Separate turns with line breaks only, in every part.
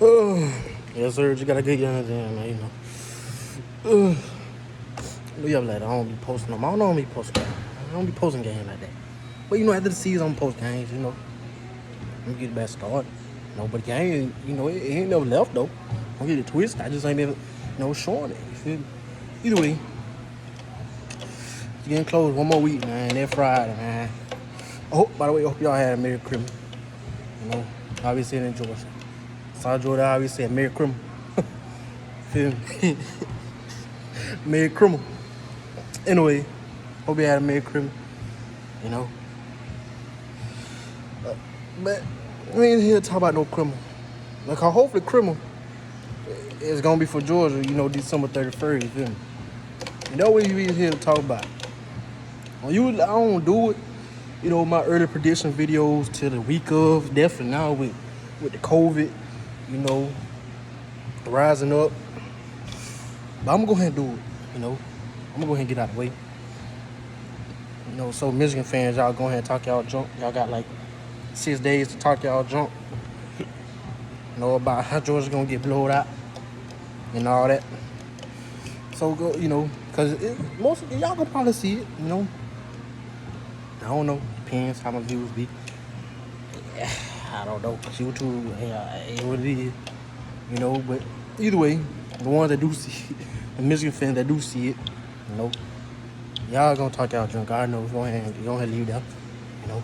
Yes, sir. Just got a good young man, you know. We up later. I don't be posting them. I don't be posting. I don't be posting games like that. But you know, after the season, I'm post games. You know, I'm gonna get the best start. You know, but game, you know, it ain't never left though. Don't get it twisted. I just ain't never, showing it. You feel me? Either way, it's getting close. One more week, man. That Friday, man. Oh, by the way, I hope y'all had a Merry Christmas. You know, I be saying in Georgia. South Georgia, I always said Merry Christmas. Feel me? Merry Christmas. Anyway, hope you had a Merry Christmas. You know. But we ain't here to talk about no criminal. Like, hopefully criminal is gonna be for Georgia, you know, December 31st, you feel me? You know what we here to talk about. I don't do it, you know, my early prediction videos till the week of, definitely now with the COVID, you know, rising up. But I'm gonna go ahead and do it, you know. I'm gonna go ahead and get out of the way. You know, so Michigan fans, y'all go ahead and talk y'all junk. Y'all got like 6 days to talk y'all junk. You know, about how Georgia's gonna get blowed out and all that. So go, you know, cause most of y'all gonna probably see it, you know. I don't know, depends how my views be. I don't know, YouTube ain't what it is, you know. But either way, the ones that do see it, the Michigan fans that do see it, you know, y'all gonna talk y'all junk. I know, go ahead and leave that, you know.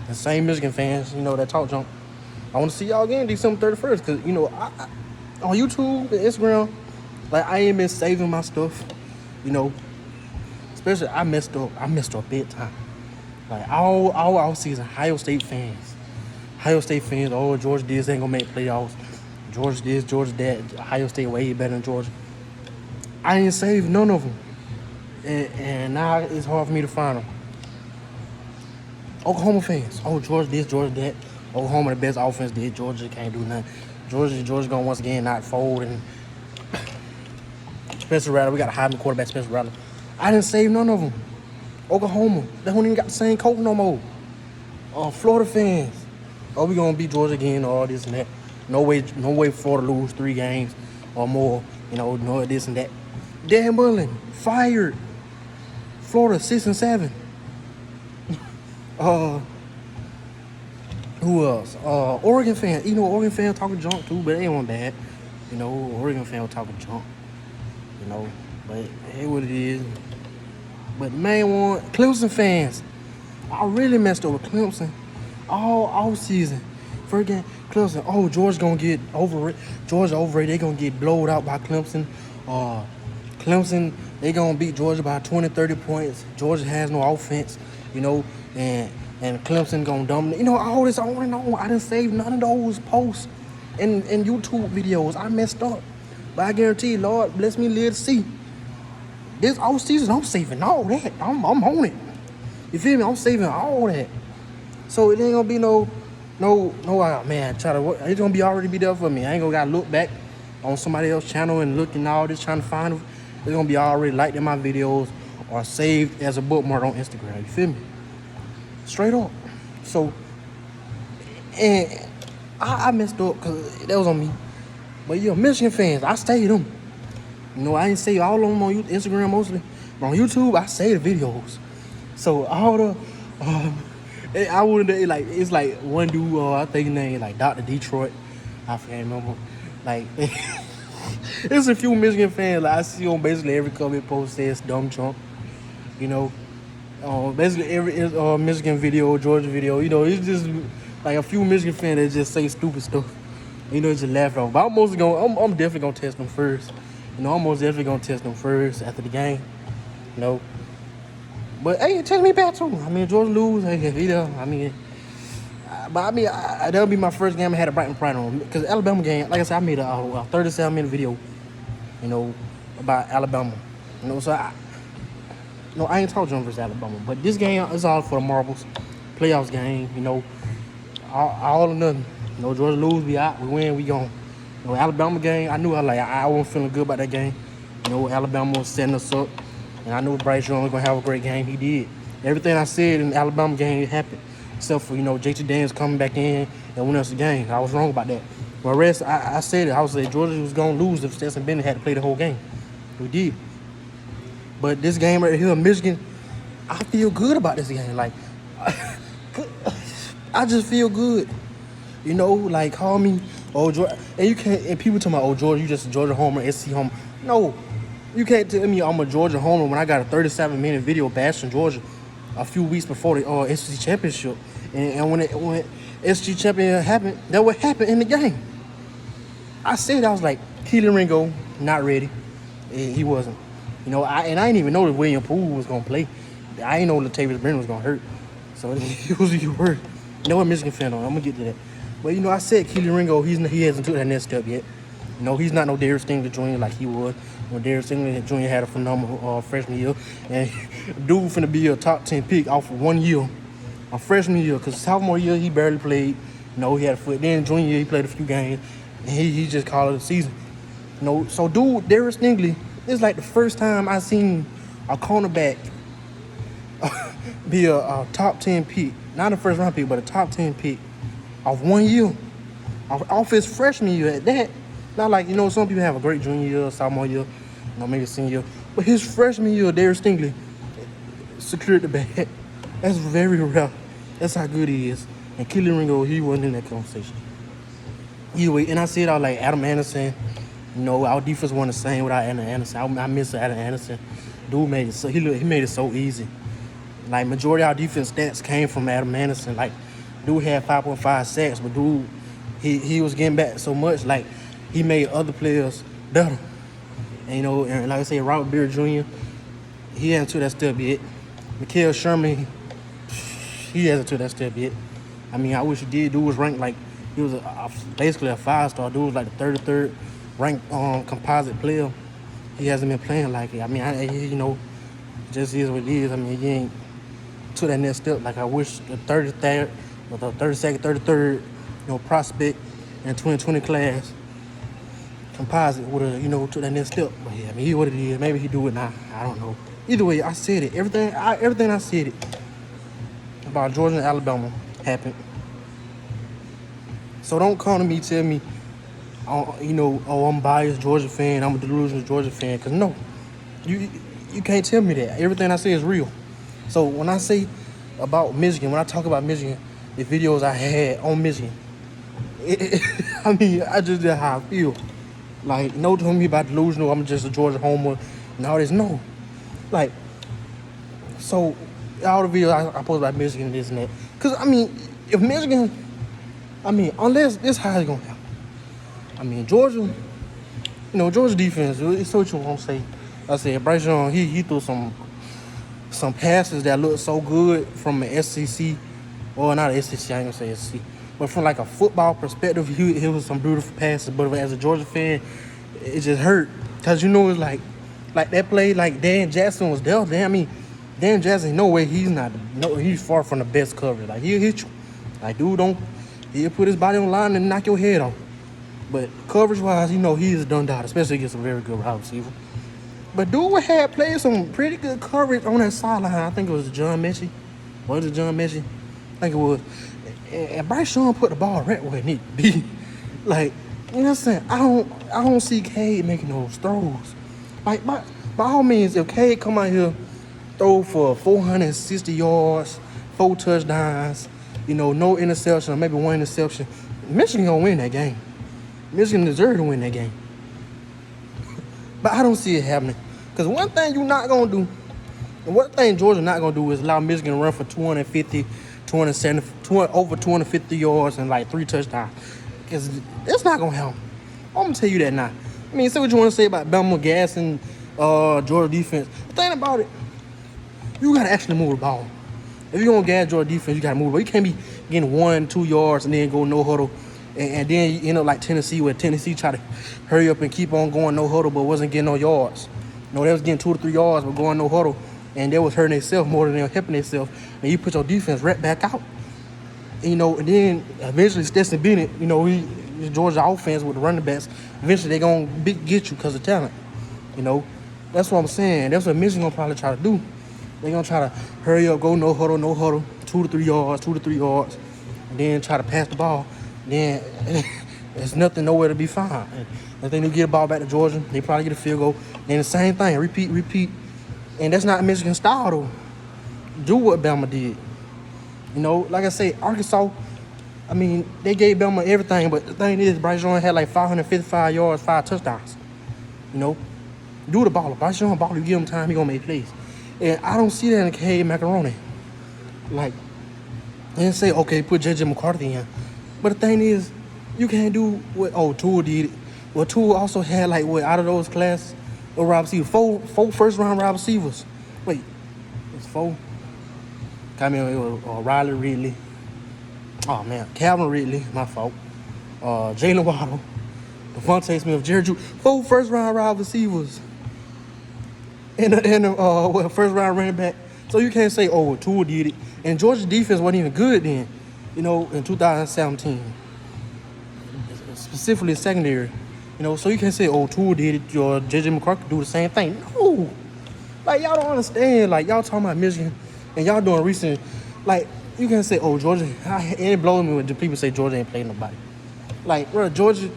The same Michigan fans, you know, that talk junk. I want to see y'all again December 31st, cause you know, I on YouTube and Instagram, like I ain't been saving my stuff, you know. Especially I messed up big time. Like all season, Ohio State fans, oh, Georgia this ain't gonna make playoffs. Georgia this, Georgia that. Ohio State way better than Georgia. I ain't saved none of them, and now it's hard for me to find them. Oklahoma fans, oh, Georgia this, Georgia that. Oklahoma the best offense did. Georgia can't do nothing. Georgia gonna once again not fold. And Spencer Rattler, we got a Heisman quarterback, Spencer Rattler. I didn't save none of them. Oklahoma, they don't even got the same coach no more. Florida fans, oh, we gonna beat Georgia again, all this and that. No way Florida lose 3 games or more. You know, no this and that. Dan Mullen fired. Florida 6-7. Who else? Oregon fan. You know, Oregon fan talking junk too, but they ain't one bad. You know, Oregon fan talking junk. You know, but hey, what it is. But the main one, Clemson fans. I really messed up with Clemson all season. First game, Clemson. Oh, Georgia's gonna get over it. Georgia over it. They gonna get blowed out by Clemson. Clemson, they gonna beat Georgia by 20, 30 points. Georgia has no offense. You know, and Clemson gonna dominate. You know, all this on and on. I didn't save none of those posts and YouTube videos. I messed up. But I guarantee you, Lord, bless me live to see. This off season, I'm saving all that. I'm on it. You feel me? I'm saving all that. So it ain't gonna be no, man, try to work. It's gonna be already be there for me. I ain't gonna gotta look back on somebody else's channel and looking all this trying to find them. It's gonna be already liked in my videos or saved as a bookmark on Instagram. You feel me? Straight up. So, and I messed up because that was on me. But you know, Michigan fans, I saved them. You know, I didn't save all of them on Instagram mostly. But on YouTube, I saved the videos. So all the, I wouldn't, like, it's like one dude, I think his name like Dr. Detroit. I can't remember. Like, there's a few Michigan fans like I see on basically every comment post says dumb chunk. You know, basically every Michigan video, Georgia video, you know, it's just like a few Michigan fans that just say stupid stuff. You know, just laugh off. But I'm definitely gonna test them first. You know, I'm most definitely gonna test them first after the game. You know. But hey, test me back too. I mean, Georgia lose, hey, if he does, I mean, but I mean, that'll be my first game I had a Brighton Pride on. Because Alabama game, like I said, I made a 37-minute video, you know, about Alabama. You know, so I ain't talking versus Alabama, but this game is all for the marbles. Playoffs game, you know, all or nothing. You know, Georgia lose, we out, we win, we gone. You know, Alabama game, I knew I wasn't feeling good about that game. You know, Alabama was setting us up, and I knew Bryce Young was gonna have a great game. He did. Everything I said in the Alabama game happened, except for, you know, JT Daniels coming back in and winning us the game. I was wrong about that. But rest, I said it. I was saying Georgia was gonna lose if Stetson Bennett had to play the whole game. We did. But this game right here, Michigan, I feel good about this game. Like, I just feel good. You know, like call me, oh Georgia, and you can't. And people talking about, oh Georgia, you just a Georgia homer, SC homer. No, you can't tell me I'm a Georgia homer when I got a 37-minute video bashing Georgia a few weeks before the SEC championship. And when SEC championship happened, that what happened in the game. I said, I was like, Kelee Ringo not ready. He wasn't. You know, I didn't even know that William Poole was gonna play. I didn't know Latavius Brennan was gonna hurt. So it was you were. You know what, Michigan fan on? I'm gonna get to that. But you know, I said Kelee Ringo, he hasn't took that next step yet. You know, he's not no Darius Stingley Jr. like he was. When Darius Stingley Jr. had a phenomenal freshman year, and dude finna be a top 10 pick off of 1 year, a freshman year. Cause sophomore year he barely played. You know, he had a foot. Then junior year he played a few games, and he just called it a season. You know, so dude, Darius Stingley, it's like the first time I seen a cornerback be a top 10 pick, not a first round pick, but a top 10 pick off 1 year, off his freshman year at that. Not like, you know, some people have a great junior year, sophomore year, you know, maybe senior year, but his freshman year, Darius Stingley secured the bag. That's very rare. That's how good he is. And Kelee Ringo, he wasn't in that conversation. Anyway, and I said I was like Adam Anderson. You know, our defense wasn't the same without Adam Anderson. I miss Adam Anderson. Dude made it so he made it so easy. Like majority of our defense stats came from Adam Anderson. Like dude had 5.5 sacks, but dude he was getting back so much. Like he made other players better. And you know, and like I said, Robert Beard Jr. He hasn't took that step yet. Mikael Sherman, he hasn't took that step yet. I mean, I wish he did. Dude was ranked like he was basically a 5-star. Dude was like the 33rd ranked composite player. He hasn't been playing like it. I mean, you know, just is what it is. I mean, he ain't to that next step. Like I wish the 33rd, or the 32nd, 33rd, you know, prospect in 2020 class composite would have, you know, took that next step. But yeah, I mean, he what it is. Maybe he do it now. I don't know. Either way, I said it. Everything I said it about Georgia and Alabama happened. So don't come to me, tell me, you know, oh, I'm biased Georgia fan, I'm a delusional Georgia fan. Because no, you can't tell me that. Everything I say is real. So when I say about Michigan, when I talk about Michigan, the videos I had on Michigan, I mean, I just did how I feel. Like, no telling me about delusional, I'm just a Georgia homer and all this. No. Like, so all the videos I post about Michigan and this and that. Because, I mean, if Michigan, I mean, unless this how it's going to happen. I mean, Georgia, you know, Georgia defense, it's what you want to say. I said, Bryce Young, he threw some passes that looked so good from an SEC, or not an SEC, I ain't going to say SEC, but from like a football perspective, it was some beautiful passes. But as a Georgia fan, it just hurt. Because, you know, it's like that play, like Dan Jackson was there. I mean, Dan Jackson, no way, he's far from the best coverage. Like, he'll hit you. Like, dude, he'll put his body on the line and knock your head off. But coverage-wise, you know, he is done out, especially against a very good wide receiver. But dude had played some pretty good coverage on that sideline. I think it was John Mechie. Was it John Mechie? I think it was. And Bryce Young put the ball right where it needed to be. Like, you know what I'm saying? I don't see Cade making those throws. Like, by all means, if Cade come out here, throw for 460 yards, 4 touchdowns, you know, no interception, or maybe 1 interception, Michigan gonna win that game. Michigan deserve to win that game. But I don't see it happening. Because one thing you're not going to do, and one thing Georgia not going to do is allow Michigan to run for 250, 270, over 250 yards and like 3 touchdowns. Because it's not going to happen. I'm going to tell you that now. I mean, say what you want to say about Bama, Gas, and Georgia defense. The thing about it, you got to actually move the ball. If you're going to gas Georgia defense, you got to move the ball. You can't be getting 1-2 yards and then go no huddle. And then you end up like Tennessee, where Tennessee tried to hurry up and keep on going no huddle, but wasn't getting no yards. No, they was getting 2 to 3 yards, but going no huddle, and they was hurting themselves more than they were helping themselves. And you put your defense right back out. And, you know, and then eventually Stetson Bennett, you know, Georgia offense with the running backs, eventually they gonna get you because of talent. You know, that's what I'm saying. That's what Michigan gonna probably try to do. They gonna try to hurry up, go no huddle, 2 to 3 yards, and then try to pass the ball. Then There's nothing nowhere to be found. And if they get a ball back to Georgia, they probably get a field goal. And the same thing, repeat. And that's not Michigan style though. Do what Bama did. You know, like I say, Arkansas, I mean, they gave Bama everything, but the thing is, Bryce Young had like 555 yards, 5 touchdowns. You know, do the baller. Bryce Young baller, you give him time, he gonna make plays. And I don't see that in Cade Macaroni. Like, they didn't say, okay, put J.J. McCarthy in. But the thing is, you can't do what Tua did it. Well, Tua also had like what out of those classes of wide receivers, four first round wide receivers. Wait, it's 4. I mean, it was Riley Ridley. Oh man, Calvin Ridley, my fault. Jalen Waddle, Devontae Smith, Jerry Jeudy, 4 first round wide receivers, and first round running back. So you can't say, oh, Tua did it. And Georgia's defense wasn't even good then, you know, in 2017. Specifically secondary. You know, so you can't say, oh, Tua did it, or J.J. McCarthy do the same thing. No. Like, y'all don't understand. Like, y'all talking about Michigan, and y'all doing recent, like, you can't say, oh, Georgia, and it blows me when people say Georgia ain't playing nobody. Like, bro, Georgia,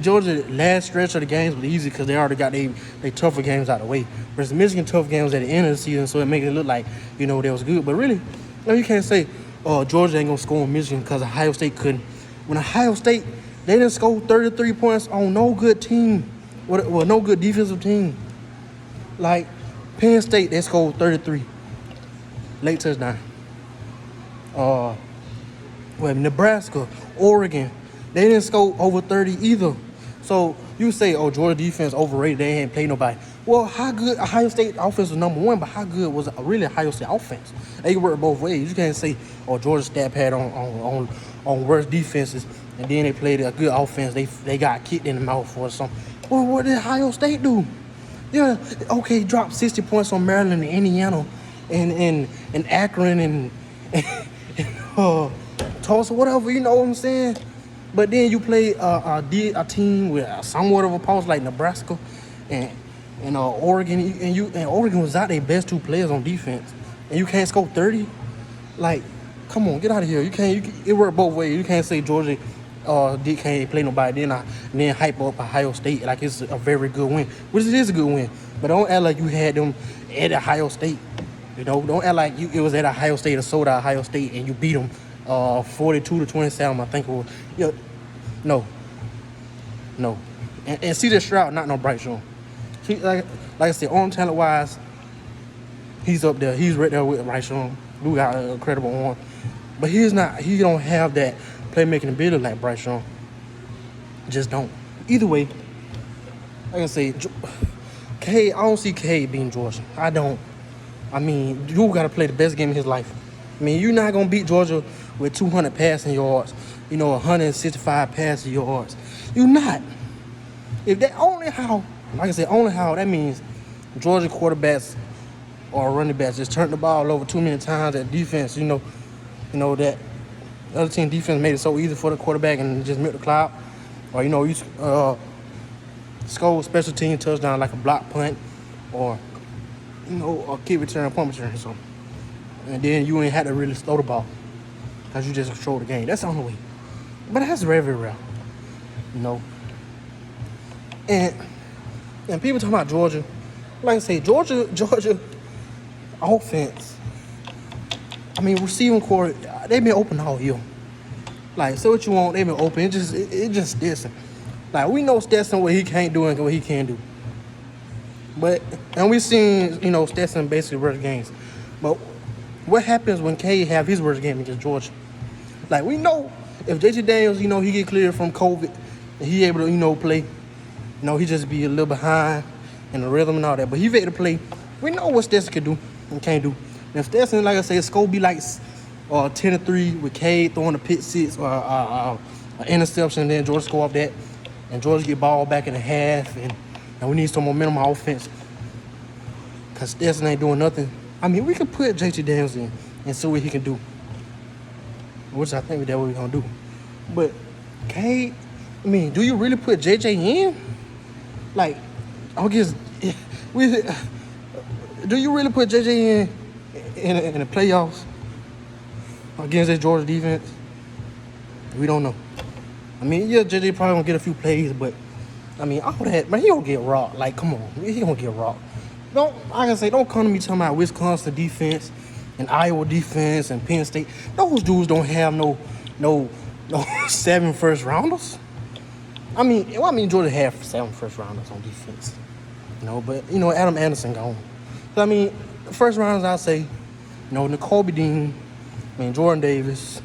Georgia last stretch of the games was easy because they already got they tougher games out of the way. Whereas Michigan tough games at the end of the season, so it makes it look like, you know, that was good. But really, you can't say, oh, Georgia ain't going to score on Michigan because Ohio State couldn't. When Ohio State, they didn't score 33 points on no good team, well, no good defensive team. Like, Penn State, they scored 33. Late touchdown. Nebraska, Oregon, they didn't score over 30 either. So you say, oh, Georgia defense overrated, they ain't play nobody. Well, how good Ohio State offense was number 1, but how good was really Ohio State offense? They work both ways. You can't say, oh, Georgia stat pad on worse defenses, and then they played a good offense. They got kicked in the mouth or something. Well, what did Ohio State do? Yeah, okay, dropped 60 points on Maryland and Indiana and Akron and Tulsa, whatever, you know what I'm saying? But then you play a team with somewhat of a pulse like Nebraska and Oregon, and Oregon was out their best 2 players on defense, and you can't score 30. Like, come on, get out of here. It worked both ways. You can't say Georgia can't play nobody, then hype up Ohio State like it's a very good win, which it is a good win. But don't act like you had them at Ohio State. You know, don't act like it was at Ohio State or sold out Ohio State and you beat them 42-27, I think it was. You know, no. And CJ Stroud, not no Bryce Young. Like I said, arm talent wise, he's up there. He's right there with Bryce Young. Dude got an incredible arm, but he don't have that playmaking ability like Bryce Young. Just don't. Either way, like I say, I don't see Cade beating Georgia. I don't. I mean, you got to play the best game of his life. I mean, you're not going to beat Georgia with 200 passing yards, 165 passing yards. You're not. If that only how, like I said, that means Georgia quarterbacks or running backs just turn the ball over too many times at defense, that the other team defense made it so easy for the quarterback and just milk the clock. Or, you score special team touchdown like a block punt or a kick return, punt return or something. And then you ain't had to really throw the ball because you just control the game. That's the only way. But that's very, very rare. And people talking about Georgia. Like I say, Georgia offense. I mean, receiving core, they've been open all year. Like, say what you want, they've been open. It just Stetson. Like, we know Stetson what he can't do and what he can do. And we've seen, Stetson basically worst games. But what happens when Cade have his worst game against Georgia? Like, we know if J.T. Daniels, he get cleared from COVID, and he able to, play, he just be a little behind in the rhythm and all that. But he able to play. We know what Stetson can do and can't do. And if Stetson, like I said, Sco be like 10-3 with Cade throwing a pick six or an interception, and then Georgia score off that, and Georgia get ball back in the half, and we need some momentum on offense because Stetson ain't doing nothing. I mean, we could put J.T. Daniels in and see what he can do, which I think that's what we're going to do. But Cade, do you really put J.J. in? Like, I guess, do you really put J.J. in the playoffs against this Georgia defense? We don't know. I mean, yeah, JJ probably gonna get a few plays, but I mean, all that, man, he don't get rocked. Like, come on, he don't get rocked. Don't, like I say, don't come to me talking about Wisconsin defense and Iowa defense and Penn State. Those dudes don't have no 7 first rounders. I mean, Georgia had 7 first rounders on defense, but Adam Anderson gone. So I mean, first rounders I say, Nakobe Dean, Jordan Davis,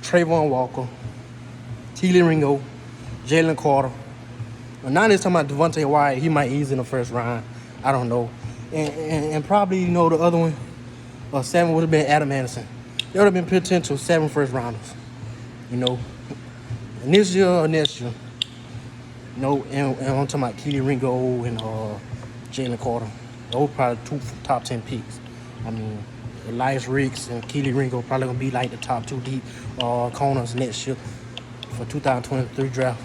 Trayvon Walker, Kelee Ringo, Jalen Carter. Now they're talking about Devontae Wyatt. He might ease in the first round. I don't know. And probably, the other one, 7 would have been Adam Anderson. There would have been potential 7 first rounders. And this year or next year. And I'm talking about Kelee Ringo and Jalen Carter. Those probably 2 top 10 picks. I mean, Elias Ricks and Kelee Ringo probably going to be like the top 2 deep corners next year for 2023 draft.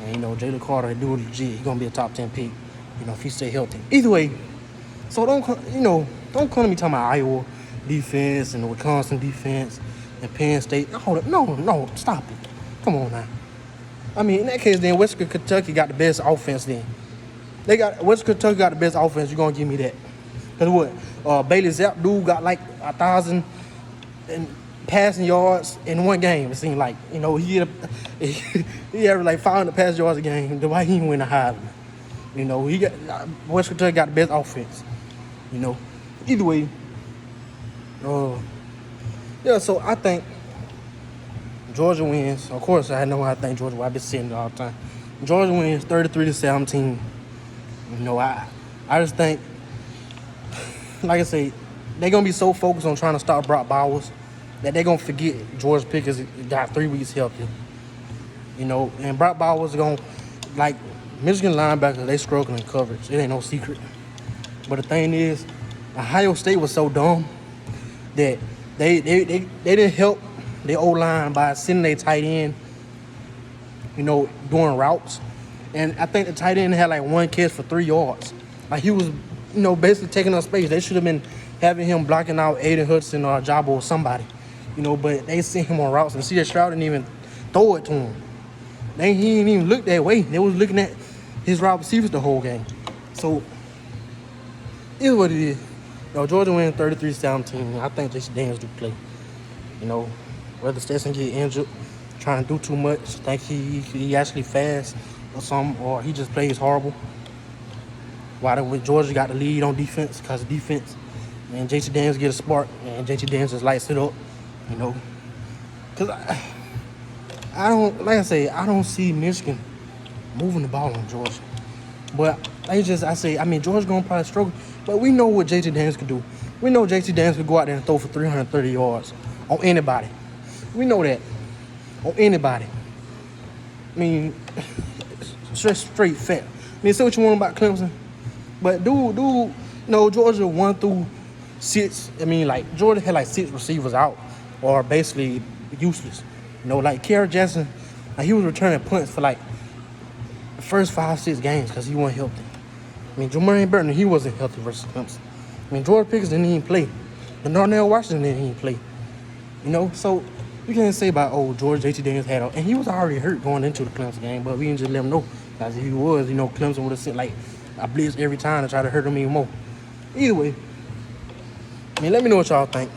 And, Jalen Carter, do it legit. He's going to be a top 10 pick, if he stay healthy. Either way, so don't come to me talking about Iowa defense and the Wisconsin defense and Penn State. No, stop it. Come on now. I mean, in that case, then Western Kentucky got the best offense then. Western Kentucky got the best offense. You're going to give me that. Because what? Bailey Zapp, dude, got like 1,000 passing yards in one game. It seemed like, he had like 500 passing yards a game. The why he didn't win the Heisman. He got West Kentucky got the best offense. Either way. So I think Georgia wins. Of course, I know I think Georgia. I've been saying it all the time. Georgia wins 33-17. I just think, like I say, they're gonna be so focused on trying to stop Brock Bowers that they're gonna forget George Pickens got 3 weeks healthy. And Brock Bowers is gonna, like, Michigan linebackers, they struggling in coverage. It ain't no secret. But the thing is, Ohio State was so dumb that they didn't help their O-line by sending their tight end, doing routes. And I think the tight end had like 1 catch for 3 yards. Like, he was, basically taking up space. They should have been having him blocking out Aiden Hudson or Jabo or somebody. But they sent him on routes. And C.J. Stroud didn't even throw it to him. He didn't even look that way. They was looking at his wide receivers the whole game. So, it is what it is. Georgia wins 33-17. I think Jason Daniels do play. Whether Stetson get injured, trying to do too much, think he actually fast or something, or he just plays horrible. While Georgia got the lead on defense, because of defense, and JT Daniels get a spark, and JT Daniels just lights it up, Because I don't, like I say, I don't see Michigan moving the ball on Georgia. But Georgia's going to probably struggle. But we know what JT Daniels can do. We know JT Daniels can go out there and throw for 330 yards on anybody. We know that. On anybody. I mean, straight fat. Say what you want about Clemson. But dude, Georgia 1 through 6. Georgia had like 6 receivers out or basically useless. Like Kerry Jackson, he was returning punts for like the first 5-6 games because he wasn't healthy. Jermaine Burton, he wasn't healthy versus Clemson. George Pickens didn't even play. And Darnell Washington didn't even play. So you can't say about, George JT Daniels had, and he was already hurt going into the Clemson game, but we didn't just let him know. Because if he was, Clemson would have sent like a blitz every time to try to hurt him even more. Either way, let me know what y'all think.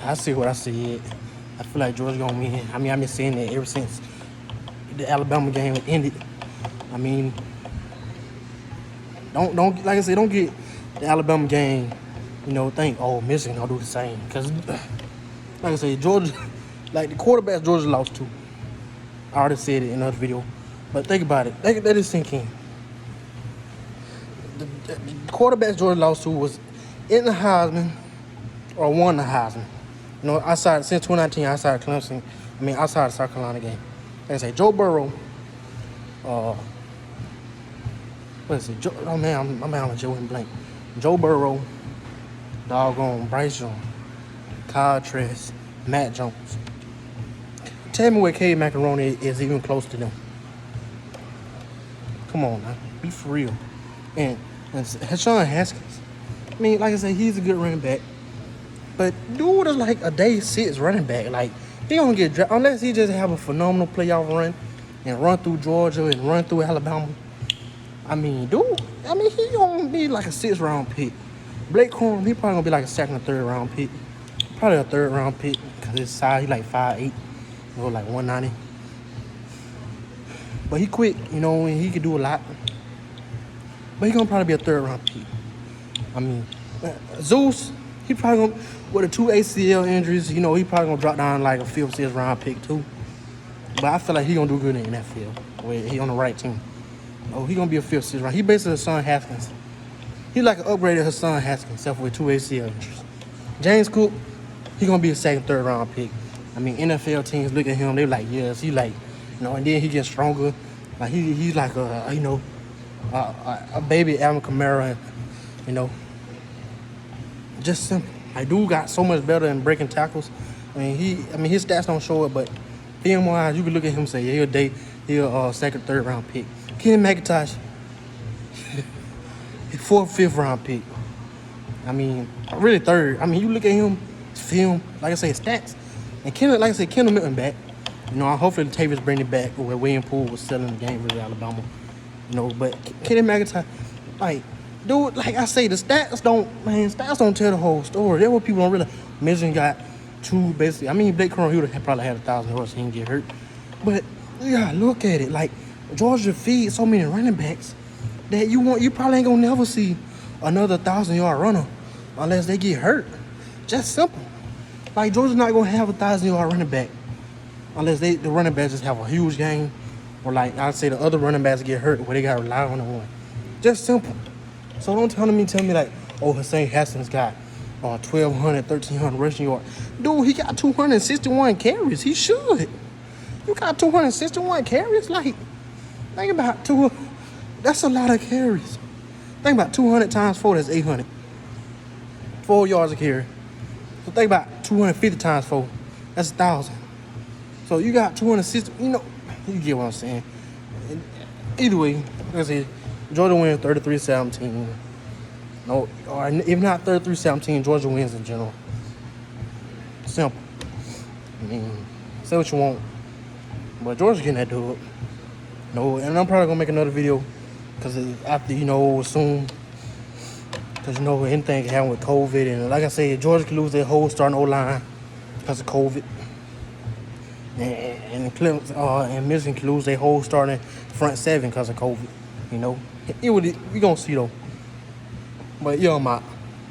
I see what I said. I feel like Georgia's gonna win. I've been saying that ever since the Alabama game ended. Don't like I said, don't get the Alabama game, think, Michigan gonna do the same. Because, like I said, Georgia, like the quarterbacks Georgia lost to. I already said it in another video. But think about it. Let it sink in. The quarterbacks Georgia lost to was in the Heisman or won the Heisman. Outside, since 2019, outside of Clemson, outside of South Carolina game. Like I say, Joe Burrow, what is it? I'm on Joe and blank. Joe Burrow, doggone Bryce Young, Kyle Trask, Matt Jones. Tell me where Cade Macaroni is even close to them. Come on now, be for real. And Hashawn Haskins. Like I said, he's a good running back. But dude is like a day 6 running back. Like, He don't get drafted unless he just have a phenomenal playoff run and run through Georgia and run through Alabama. I mean, dude, he gonna be like a 6th round pick. Blake Corum, he probably gonna be like a 2nd or 3rd round pick. Probably a 3rd round pick because his size, he like 5'8", like 190. But he quick, and he can do a lot. But he gonna probably be a 3rd round pick. I mean, Zeus, he probably gonna, with the 2 ACL injuries, he probably gonna drop down like a 5th, 6th round pick too. But I feel like he gonna do good in the NFL. Where he on the right team. Oh, he gonna be a 5th, 6th round. He basically Hassan Haskins. He like an upgraded Hassan Haskins, except with 2 ACL injuries. James Cook, he gonna be a 2nd, 3rd round pick. I mean, NFL teams look at him, they like, yes, he like, and then he gets stronger. Like he's like a baby Alvin Kamara, just simple. Like dude got so much better in breaking tackles. I mean his stats don't show it, but film wise, you can look at him and say, yeah, he'll 2nd, 3rd round pick. Kenny McIntosh, 4th, 5th round pick. I mean, really 3rd. I mean, you look at him, film, like I say, stats. And Kendall Milton back. Hopefully the Tavis bring it back where William Poole was selling the game for Alabama. But Kenny McIntosh, like, dude, like I say, the stats don't tell the whole story. That's what people don't really. Michigan got 2 basically. I mean, Blake Corum, he would have probably had 1,000 yards, so he didn't get hurt. But yeah, look at it. Like Georgia feeds so many running backs that you probably ain't gonna never see another 1,000-yard runner unless they get hurt. Just simple. Like Georgia's not gonna have a 1,000-yard running back unless the running backs just have a huge game, or like I'd say the other running backs get hurt where they gotta rely on the one. Just simple. So don't tell me like, oh, Hassan Haskins got 1,200, 1,300 rushing yards. Dude, he got 261 carries. He should. You got 261 carries? Like, think about that's a lot of carries. Think about 200 times 4, that's 800. 4 yards a carry. So think about 250 times 4, that's 1,000. So you got 260, you get what I'm saying. Either way, like I said, Georgia wins 33-17. No, or if not 33-17, Georgia wins in general. Simple. I mean, say what you want. But Georgia getting that dub. No, and I'm probably gonna make another video because after soon, because anything can happen with COVID, and like I said, Georgia could lose their whole starting O-line because of COVID, and Michigan could lose their whole starting front 7 because of COVID. We gonna see though. But yeah, I'm out.